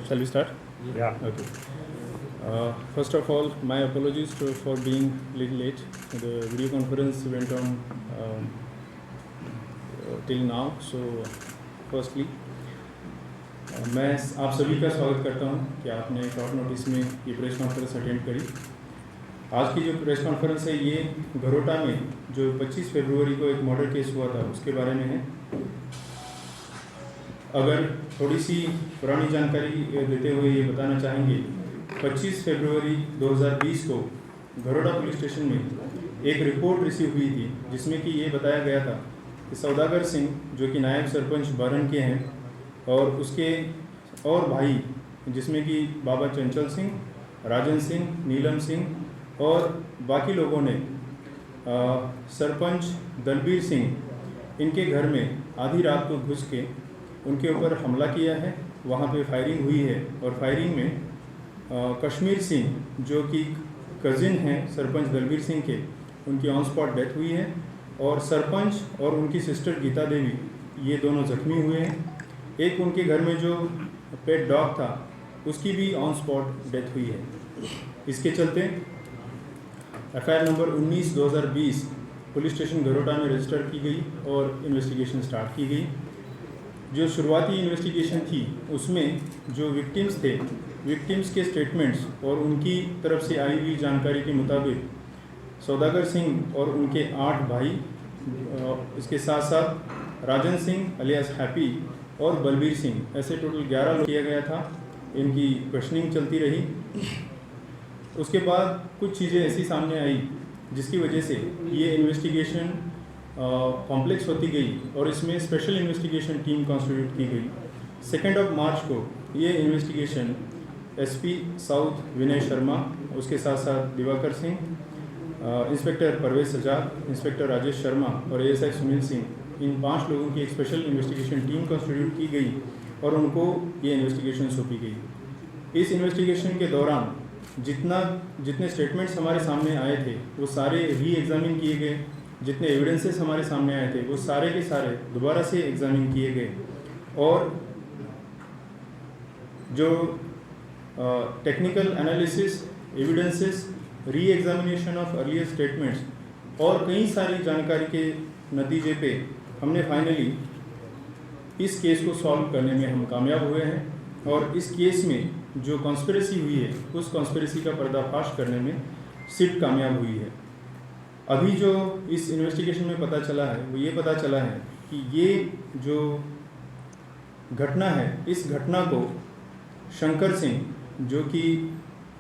Shall we start? Yeah. Okay. First of all, my apologies for being a little late. The video conference went on till now. So, firstly, मैं आप सभी का स्वागत करता हूं कि आपने शॉर्ट नोटिस में ये प्रेस कॉन्फ्रेंस अटेंड करी। आज की जो प्रेस कॉन्फ्रेंस है ये घरोटा में जो 25 फरवरी को एक मर्डर केस हुआ था उसके बारे में है। अगर थोड़ी सी पुरानी जानकारी देते हुए ये बताना चाहेंगे, 25 फरवरी 2020 को घरोटा पुलिस स्टेशन में एक रिपोर्ट रिसीव हुई थी जिसमें कि ये बताया गया था कि सौदागर सिंह जो कि नायब सरपंच बारन के हैं और उसके और भाई जिसमें कि बाबा चंचल सिंह, राजन सिंह, नीलम सिंह और बाकी लोगों ने सरपंच दलबीर सिंह इनके घर में आधी रात को घुस के उनके ऊपर हमला किया है। वहाँ पे फायरिंग हुई है और फायरिंग में कश्मीर सिंह जो कि कज़िन हैं सरपंच दलबीर सिंह के, उनकी ऑन स्पॉट डेथ हुई है और सरपंच और उनकी सिस्टर गीता देवी ये दोनों जख्मी हुए हैं। एक उनके घर में जो पेट डॉग था उसकी भी ऑन स्पॉट डेथ हुई है। इसके चलते FIR number 19/2020 police station Gharota में रजिस्टर की गई और इन्वेस्टिगेशन स्टार्ट की गई। जो शुरुआती इन्वेस्टिगेशन थी उसमें जो विक्टिम्स थे, विक्टिम्स के स्टेटमेंट्स और उनकी तरफ से आई हुई जानकारी के मुताबिक सौदागर सिंह और उनके 8 भाई, इसके साथ साथ राजन सिंह अलियास हैप्पी और बलबीर सिंह, ऐसे टोटल 11 लोग किया गया था। इनकी क्वेश्चनिंग चलती रही। उसके बाद कुछ चीज़ें ऐसी सामने आई जिसकी वजह से ये इन्वेस्टिगेशन कॉम्प्लेक्स होती गई और इसमें स्पेशल इन्वेस्टिगेशन टीम कॉन्स्टिट्यूट की गई। 2 मार्च को ये investigation SP south Vinay Sharma, उसके साथ साथ दिवाकर सिंह, इंस्पेक्टर परवेज सजाद, इंस्पेक्टर राजेश शर्मा और एएसआई सुनील सिंह, इन 5 लोगों की एक स्पेशल इन्वेस्टिगेशन टीम कॉन्स्टिट्यूट की गई और उनको ये इन्वेस्टिगेशन सौंपी गई। इस इन्वेस्टिगेशन के दौरान जितने स्टेटमेंट्स हमारे सामने आए थे वो सारे री एग्जामिन किए गए। जितने एविडेंसेस हमारे सामने आए थे वो सारे के सारे दोबारा से एग्जामिन किए गए और जो technical analysis, evidences, re examination of earlier statements और कई सारी जानकारी के नतीजे पे हमने फाइनली इस केस को सॉल्व करने में हम कामयाब हुए हैं और इस केस में जो कॉन्स्पिरेसी हुई है उस कॉन्स्पिरेसी का पर्दाफाश करने में सिट कामयाब हुई है। अभी जो इस इन्वेस्टिगेशन में पता चला है वो ये पता चला है कि ये जो घटना है, इस घटना को शंकर सिंह जो कि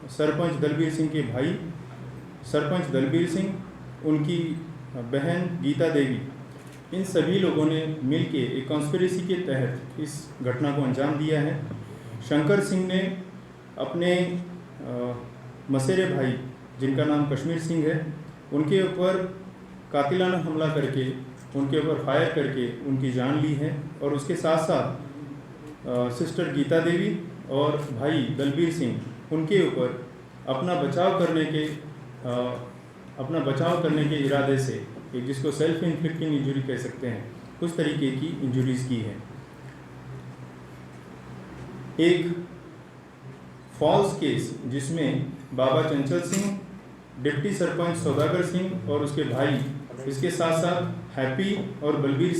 सरपंच दलबीर सिंह के भाई, सरपंच दलबीर सिंह, उनकी बहन गीता देवी, इन सभी लोगों ने मिलके एक कॉन्स्पिरेसी के तहत इस घटना को अंजाम दिया है। शंकर सिंह ने अपने मसेरे भाई जिनका नाम कश्मीर सिंह है उनके ऊपर कातिलाना हमला करके, उनके ऊपर फायर करके उनकी जान ली है और उसके साथ साथ सिस्टर गीता देवी और भाई दलबीर सिंह उनके ऊपर अपना बचाव करने के इरादे से, एक जिसको सेल्फ इन्फ्लिक्टिंग इंजरी कह सकते हैं, उस तरीके की इंजरीज की है। एक फॉल्स केस जिसमें बाबा चंचल सिंह, डिप्टी सरपंच सौदागर सिंह और उसके भाई, इसके साथ साथ हैप्पी और बलबीर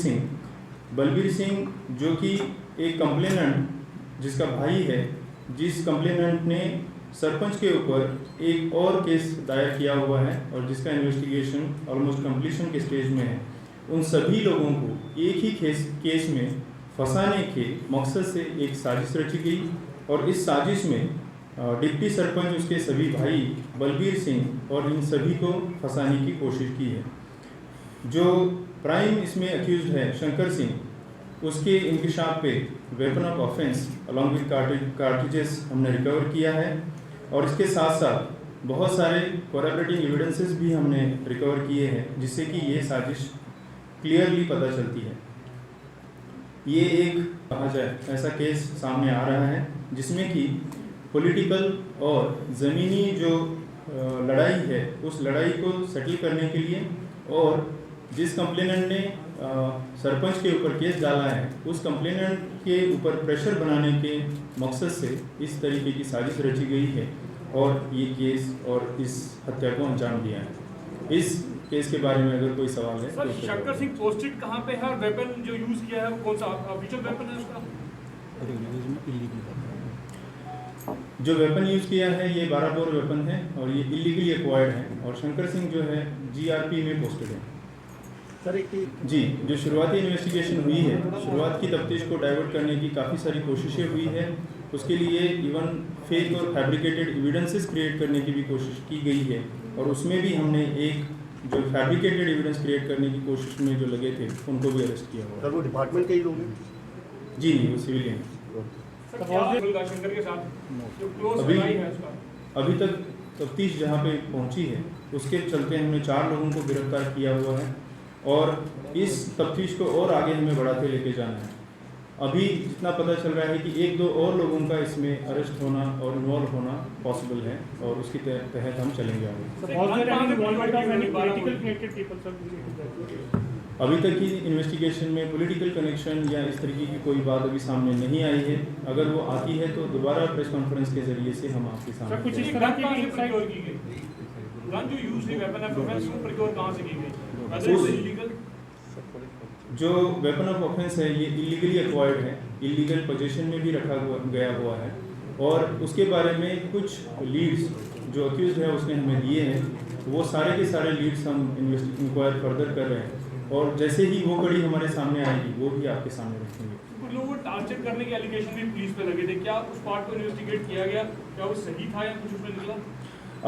सिंह जो कि एक कंप्लेनेंट जिसका भाई है, जिस कंप्लेनेंट ने सरपंच के ऊपर एक और केस दायर किया हुआ है और जिसका इन्वेस्टिगेशन ऑलमोस्ट कंप्लीशन के स्टेज में है, उन सभी लोगों को एक ही केस में फंसाने के मकसद से एक साजिश रची गई और इस साजिश में डिप्टी सरपंच, उसके सभी भाई बलबीर सिंह और इन सभी को फंसाने की कोशिश की है। जो प्राइम इसमें अक्यूज्ड है शंकर सिंह, उसके इंकशाफ पे weapon of offence along with cartridges हमने रिकवर किया है और इसके साथ साथ बहुत सारे कोरैबोरेटिंग एविडेंसेस भी हमने रिकवर किए हैं जिससे कि ये साजिश क्लियरली पता चलती है। ये एक कहा जाए ऐसा केस सामने आ रहा है जिसमें कि पॉलिटिकल और ज़मीनी जो लड़ाई है उस लड़ाई को सेटल करने के लिए और जिस कंप्लेनेंट ने सरपंच के ऊपर केस डाला है, उस कंप्लेनेंट के ऊपर प्रेशर बनाने के मकसद से इस तरीके की साजिश रची गई है और ये केस और इस हत्या को अंजाम दिया है। इस केस के बारे में अगर कोई सवाल है सर, शंकर सिंह पोस्टेड कहाँ पे है और वेपन जो यूज़ किया है वो कौन सा ऑफिशियल वेपन है उसका? जो वेपन यूज़ किया है ये 12 बोर वेपन है और ये इलीगली एक्वायर्ड है और शंकर सिंह जो है GRP में पोस्टेड है। सर एक जी, जो शुरुआती इन्वेस्टिगेशन हुई है, शुरुआत की तफ्तीश को डाइवर्ट करने की काफ़ी सारी कोशिशें हुई है। उसके लिए इवन फेक और फैब्रिकेटेड एविडेंसेस क्रिएट करने की भी कोशिश की गई है और उसमें भी हमने एक जो फैब्रिकेटेड एविडेंस क्रिएट करने की कोशिश में जो लगे थे उनको भी अरेस्ट किया हुआ। सर वो डिपार्टमेंट के ही लोग हैं? जी नहीं, वो सिविलियन। सर, क्या होगा शंकर के साथ जो क्लोज अभी है उसका? अभी तक तफ्तीश जहाँ पे पहुँची है उसके चलते हमने 4 लोगों को गिरफ्तार किया हुआ है और इस तफ्तीश को और आगे हमें बढ़ाते लेके जाना है। अभी जितना पता चल रहा है कि 1-2 और लोगों का इसमें अरेस्ट होना और इन्वॉल्व होना पॉसिबल है और उसके तहत हम चलेंगे आगे। अभी तक की इन्वेस्टिगेशन में पॉलिटिकल कनेक्शन या इस तरीके की कोई बात अभी सामने नहीं आई है। अगर वो आती है तो दोबारा प्रेस कॉन्फ्रेंस के जरिए से हम आपके सामने कुछ इस तरह की प्रोक्योर की गई गन जो यूज वेपन है प्रोफेंस को प्रोक्योर कहां से की गई? इलीगल जो वेपन ऑफ ऑफेंस है ये इलीगली एक्वायर्ड है, इलीगल पोजीशन में भी रखा गया हुआ है और उसके बारे में कुछ लीड्स जो अक्यूज है उसने हमें दिए हैं, वो सारे के सारे लीड्स हम इंक्वायर फर्दर कर रहे हैं और जैसे ही वो कड़ी हमारे सामने आएगी वो भी आपके सामने रखेंगे। कुछ लोगों को टार्चर करने के एलिगेशन भी पुलिस पे लगे थे, क्या उस पार्ट को इन्वेस्टिगेट किया गया? क्या वो सही था या कुछ उसमें निकला?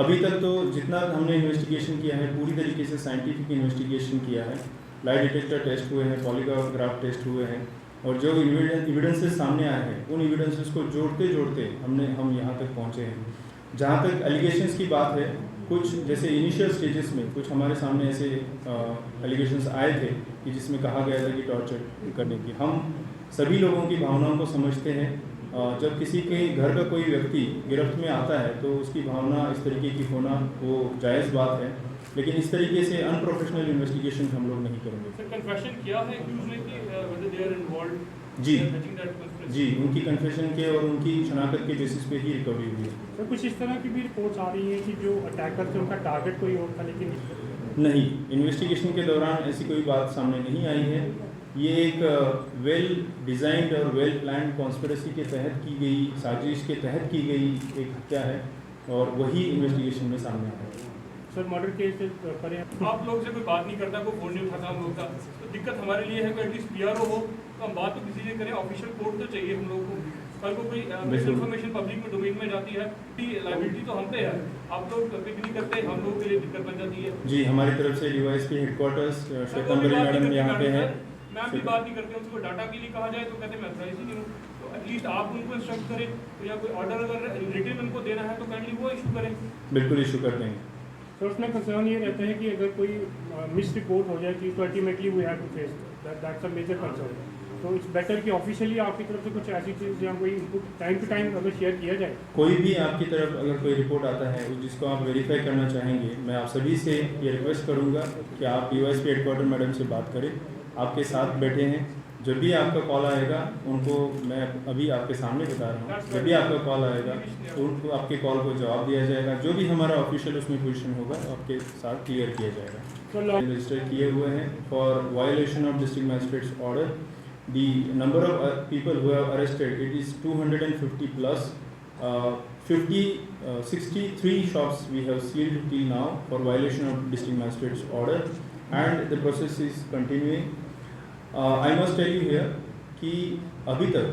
अभी तक तो जितना हमने इन्वेस्टिगेशन किया है पूरी तरीके से साइंटिफिक इन्वेस्टिगेशन किया है। लाई डिटेक्टर टेस्ट हुए हैं, पॉलीग्राफ टेस्ट हुए हैं और जो एविडेंसेस सामने आए हैं उन एविडेंसेस को जोड़ते जोड़ते हम यहाँ तक पहुँचे हैं। जहाँ तक एलिगेशंस की बात है, कुछ जैसे इनिशियल स्टेजेस में कुछ हमारे सामने ऐसे एलिगेशंस आए थे कि जिसमें कहा गया था कि टॉर्चर करने की। हम सभी लोगों की भावनाओं को समझते हैं। जब किसी के घर का कोई व्यक्ति गिरफ्त में आता है तो उसकी भावना इस तरीके की होना वो जायज़ बात है, लेकिन इस तरीके से अनप्रोफेशनल इन्वेस्टिगेशन हम लोग नहीं करेंगे। सर, कन्फेशन किया है कि उसने कि whether they are involved? जी, उनकी कन्फेशन के और उनकी शनाख्त के बेसिस पे ही रिकवरी हुई है। तो कुछ इस तरह की भी रिपोर्ट्स आ रही हैं कि जो अटैकर थे उनका टारगेट कोई और था, लेकिन नहीं, इन्वेस्टिगेशन के दौरान ऐसी कोई बात सामने नहीं आई है। ये एक वेल डिज़ाइंड और वेल प्लान्ड कॉन्स्पिरेसी के तहत की गई, साजिश के तहत की गई एक हत्या है और वही इन्वेस्टिगेशन में सामने आया है। सर मर्डर केस पर आप लोग से कोई बात नहीं करता, कोई फोन नहीं उठाता हम लोग का, तो दिक्कत हमारे लिए है कि एटलीस्ट PRO हो तो हम बात तो किसी से करें। ऑफिशियल कोर्ट तो चाहिए हम लोग को। कल को कोई इन्फॉर्मेशन पब्लिक में डोमेन में जाती है, लायबिलिटी तो हम पे है। आप लोग पिक नहीं करते, हम लोग के लिए दिक्कत बन जाती है। जी, हमारी तरफ से DYSP हेडक्वार्टर्स श्वेतांबरी मैडम यहाँ पे हैं। मैम भी बात नहीं करते, उनको डाटा के लिए कहा जाए तो कहते मैं अथॉराइज ही नहीं हूँ। तो एटलीस्ट आप उनको इंस्ट्रक्ट करें तो या कोई ऑर्डर अगर रिटर्न उनको देना है तो काइंडली वो इशू करें। बिल्कुल इशू कर देंगे। तो उसमें कंसर्न ये रहता है कि अगर कोई मिस रिपोर्ट हो जाए तो ultimately we have to face that's a major concern. तो इट्स बेटर कि ऑफिशियली आपकी तरफ से कुछ ऐसी चीज़ या कोई इनपुट टाइम टू टाइम अगर शेयर किया जाए। कोई भी आपकी तरफ अगर कोई रिपोर्ट आता है जिसको आप वेरीफाई करना चाहेंगे, मैं आप सभी से ये रिक्वेस्ट करूँगा कि आप DYSP हेडक्वार्टर मैडम से बात करें। आपके साथ बैठे हैं, जब भी आपका कॉल आएगा उनको मैं अभी आपके सामने बता रहा हूँ, जब भी आपका कॉल आएगा तो उनको आपके कॉल को जवाब दिया जाएगा। जो भी हमारा ऑफिशियल उसमें पोजीशन होगा आपके साथ क्लियर किया जाएगा। रजिस्टर किए हुए हैं for violation of district magistrates order. The number of people who have arrested, it is 250 plus. 63 shops we have sealed till now for violation of district magistrate's order, and the process is continuing. I must tell you here कि अभी तक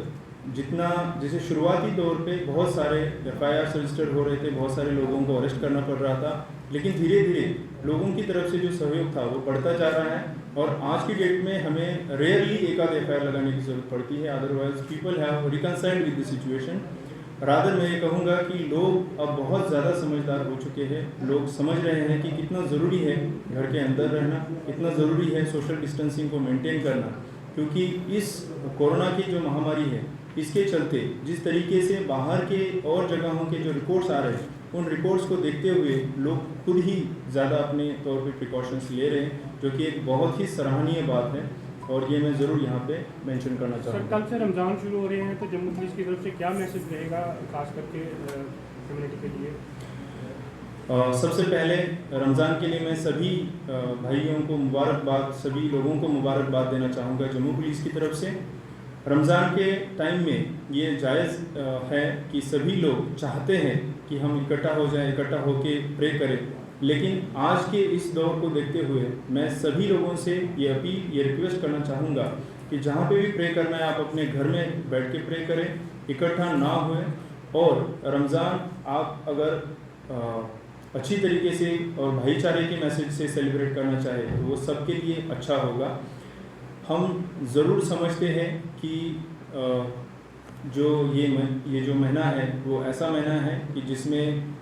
जितना जैसे शुरुआती दौर पे बहुत सारे FIRs रजिस्टर हो रहे थे, बहुत सारे लोगों को अरेस्ट करना पड़ रहा था, लेकिन धीरे धीरे लोगों की तरफ से जो सहयोग था वो बढ़ता जा रहा है और आज की डेट में हमें रेयरली एक आध FIR लगाने की ज़रूरत पड़ती है। Otherwise people have reconciled with the situation. Rather मैं ये कहूँगा कि लोग अब बहुत ज़्यादा समझदार हो चुके हैं। लोग समझ रहे हैं कि कितना ज़रूरी है घर के अंदर रहना, कितना ज़रूरी है सोशल डिस्टेंसिंग को मेंटेन करना, क्योंकि इस कोरोना की जो महामारी है इसके चलते जिस तरीके से बाहर के और जगहों के जो रिपोर्ट्स आ रहे हैं उन रिपोर्ट्स को देखते हुए लोग खुद ही ज़्यादा अपने तौर पे प्रिकॉशंस ले रहे हैं, जो कि एक बहुत ही सराहनीय बात है। और ये मैं ज़रूर यहाँ पे मेंशन करना सर चाहूँगा। कल से रमज़ान शुरू हो रहे हैं, तो जम्मू पुलिस की तरफ से क्या मैसेज रहेगा खास करके कम्युनिटी के लिए? सबसे पहले रमज़ान के लिए मैं सभी भाइयों को मुबारकबाद, सभी लोगों को मुबारकबाद देना चाहूँगा जम्मू पुलिस की तरफ से। रमज़ान के टाइम में ये जायज़ है कि सभी लोग चाहते हैं कि हम इकट्ठा हो जाएं, इकट्ठा होके प्रे करें, लेकिन आज के इस दौर को देखते हुए मैं सभी लोगों से ये अपील, ये रिक्वेस्ट करना चाहूँगा कि जहाँ पे भी प्रे करना है आप अपने घर में बैठ के प्रे करें, इकट्ठा ना हुए। और रमज़ान आप अगर अच्छी तरीके से और भाईचारे के मैसेज से सेलिब्रेट करना चाहे तो वो सबके लिए अच्छा होगा। हम ज़रूर समझते हैं कि ये जो महीना है वो ऐसा महीना है कि जिसमें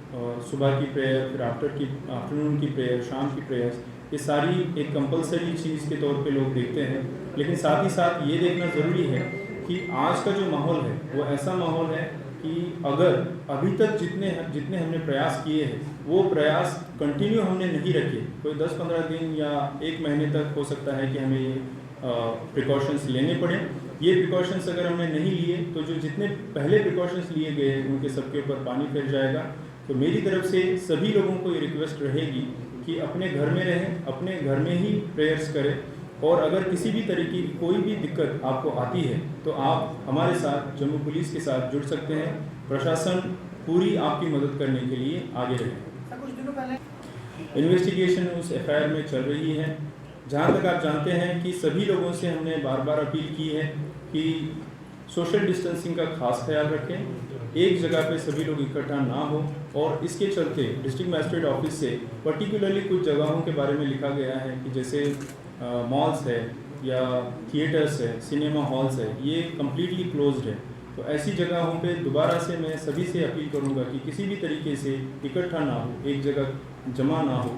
सुबह की प्रेयर, फिर आफ्टरनून की प्रेयर, शाम की प्रेयर, ये सारी एक कंपलसरी चीज़ के तौर पे लोग देखते हैं। लेकिन साथ ही साथ ये देखना ज़रूरी है कि आज का जो माहौल है वो ऐसा माहौल है कि अगर अभी तक जितने हमने प्रयास किए हैं वो प्रयास कंटिन्यू हमने नहीं रखे, कोई 10-15 दिन या 1 महीने तक हो सकता है कि हमें ये प्रिकॉशंस लेने पड़े। ये प्रिकॉशंस अगर हमने नहीं लिए तो जो जितने पहले प्रिकॉशंस लिए गए उनके सबके ऊपर पानी फिर जाएगा। तो मेरी तरफ से सभी लोगों को ये रिक्वेस्ट रहेगी कि अपने घर में रहें, अपने घर में ही प्रेयर्स करें, और अगर किसी भी तरीके की कोई भी दिक्कत आपको आती है तो आप हमारे साथ जम्मू पुलिस के साथ जुड़ सकते हैं। प्रशासन पूरी आपकी मदद करने के लिए आगे रहे। कुछ दिनों पहले इन्वेस्टिगेशन उस एफआईआर में चल रही है। जहाँ तक आप जानते हैं कि सभी लोगों से हमने बार बार अपील की है कि सोशल डिस्टेंसिंग का खास ख्याल रखें, एक जगह पे सभी लोग इकट्ठा ना हो। और इसके चलते डिस्ट्रिक्ट मजिस्ट्रेट ऑफिस से पर्टिकुलरली कुछ जगहों के बारे में लिखा गया है कि जैसे मॉल्स है या थिएटर्स है, सिनेमा हॉल्स है, ये कम्प्लीटली क्लोज्ड है। तो ऐसी जगहों पे दोबारा से मैं सभी से अपील करूंगा कि किसी भी तरीके से इकट्ठा ना हो, एक जगह जमा ना हो।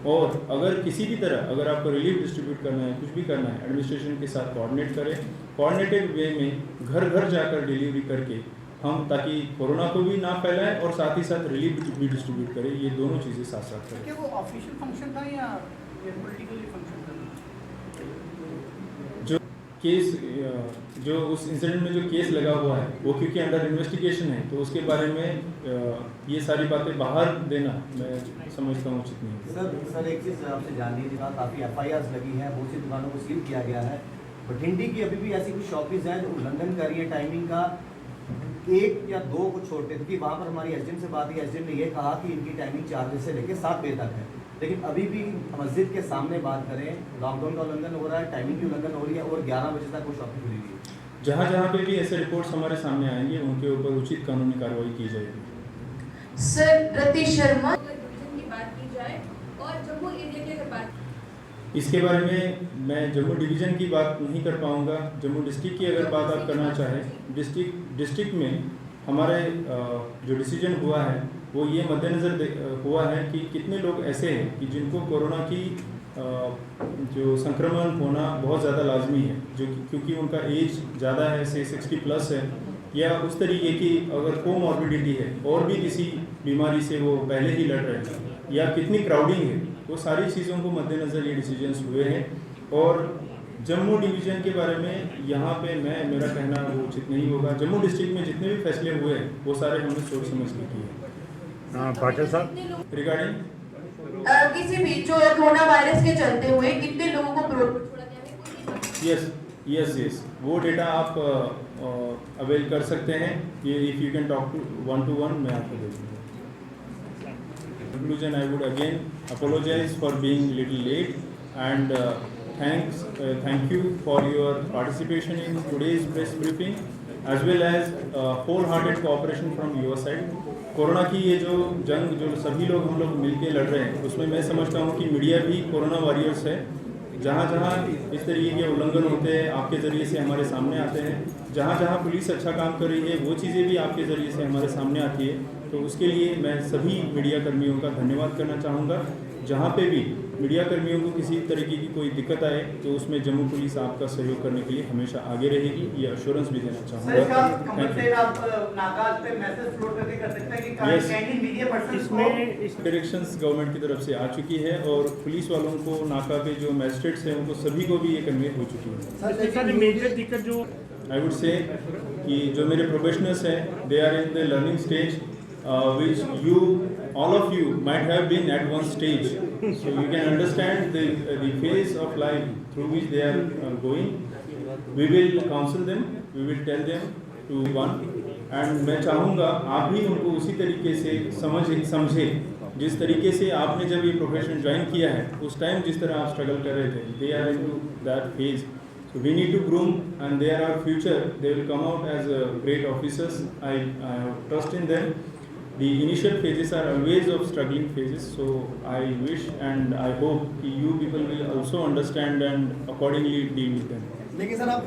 और अगर किसी भी तरह अगर आपको रिलीफ डिस्ट्रीब्यूट करना है, कुछ भी करना है, एडमिनिस्ट्रेशन के साथ कोऑर्डिनेट करें, कोऑर्डिनेटेड वे में घर घर जाकर डिलीवरी करके हम, ताकि कोरोना को भी ना फैलाएं और साथ ही साथ रिलीफ भी डिस्ट्रीब्यूट करें। ये दोनों चीज़ें साथ साथ करें। क्या वो ऑफिशियल फंक्शन था या पॉलिटिकल फंक्शन था? जो उस इंसिडेंट में जो केस लगा हुआ है वो क्योंकि अंडर इन्वेस्टिगेशन है, तो उसके बारे में ये सारी बातें बाहर देना मैं समझता हूँ उचित नहीं। सर एक चीज़ आपसे जाननी थी, काफ़ी FIRs लगी हैं, बहुत सी दुकानों को सील किया गया है। बठिंडी की अभी भी ऐसी कुछ शॉपिस हैं जो उल्लंघन कर रही है टाइमिंग का, 1 या 2 को छोड़ते, क्योंकि वहाँ पर हमारी SDM से बात हुई, SDM ने ये कहा कि इनकी टाइमिंग 4 बजे से लेकर 7 बजे तक है। लेकिन अभी भी मस्जिद के सामने बात करें, लॉकडाउन का उल्लंघन हो रहा है, टाइमिंग की उल्लंघन हो रही है और 11 बजे तक वो शॉपिंग खुली हुई है। जहाँ जहाँ पे भी ऐसे रिपोर्ट्स हमारे सामने आएंगे उनके ऊपर उचित कानूनी कार्रवाई की जाएगी। सर रतीश शर्मा की बात की जाए और जम्मू एरिया की अगर बात, इसके बारे में मैं जम्मू डिवीज़न की बात नहीं कर पाऊँगा। जम्मू डिस्ट्रिक्ट की अगर बात आप करना चाहें, डिस्ट्रिक्ट में हमारे जो डिसीजन हुआ है वो ये मद्देनज़र हुआ है कि कितने लोग ऐसे हैं कि जिनको कोरोना की जो संक्रमण होना बहुत ज़्यादा लाजमी है, जो क्योंकि उनका एज ज़्यादा है, से 60+ है, या उस तरीके की अगर कोमॉर्बिडिटी है और भी किसी बीमारी से वो पहले ही लड़ रहे हैं, या कितनी क्राउडिंग है, वो सारी चीज़ों को मद्देनज़र ये डिसीजंस हुए हैं। और जम्मू डिवीज़न के बारे में यहाँ पे मेरा कहना वो उचित नहीं होगा। जम्मू डिस्ट्रिक्ट में जितने भी फैसले हुए हैं वो सारे हमने सोच समझ के किए हैं। पाटिल साहब, रिगार्डिंग किसी भी जो कोरोना वायरस के चलते हुए कितने लोगों को छोड़ा गया है? यस, वो डेटा आप अवेल कर सकते हैं। ये if you can talk to 1-to-1 मैं आपको दे दूँगा। Conclusion, I would again apologise for being little late and thank you for your participation in today's press briefing as well as wholehearted cooperation from your side. Corona की ये जो जंग जो सभी लोग हम लोग मिलके लड़ रहे हैं उसमें मैं समझता हूँ कि मीडिया भी कोरोना वॉरियर्स है। जहाँ जहाँ इस तरीके के उल्लंघन होते हैं आपके ज़रिए से हमारे सामने आते हैं, जहाँ जहाँ पुलिस अच्छा काम कर रही है वो चीज़ें भी आपके ज़रिए से हमारे सामने आती है। तो उसके लिए मैं सभी मीडिया कर्मियों का धन्यवाद करना चाहूँगा। जहाँ पे भी मीडिया कर्मियों को किसी तरीके की कोई दिक्कत आए तो उसमें जम्मू पुलिस आपका सहयोग करने के लिए हमेशा आगे रहेगी, ये अश्योरेंस भी देना चाहूँगा। इसमें डायरेक्शंस गवर्नमेंट की तरफ से आ चुकी है और पुलिस वालों को नाका पे जो मैजिस्ट्रेट्स हैं उनको सभी को भी ये कन्वे हो चुकी है। सर मेजर दिक्कत जो आई वुड से कि जो मेरे प्रोफेशनल्स हैं they are in the learning stage which all of you might have been at one stage, so you can understand the phase of life through which they are going. We will counsel them, we will tell them to one, and मैं चाहूँगा आप भी उनको उसी तरीके से समझे जिस तरीके से आपने जब ये प्रोफेशन ज्वाइन किया है उस टाइम जिस तरह आप स्ट्रगल कर रहे थे, they are into that phase. So we need to groom, and they are our future. They will come out as great officers. I trust in them. The initial phases are always of struggling phases, so I wish and I hope you people will also understand and accordingly deal with them. लेकिन sir आप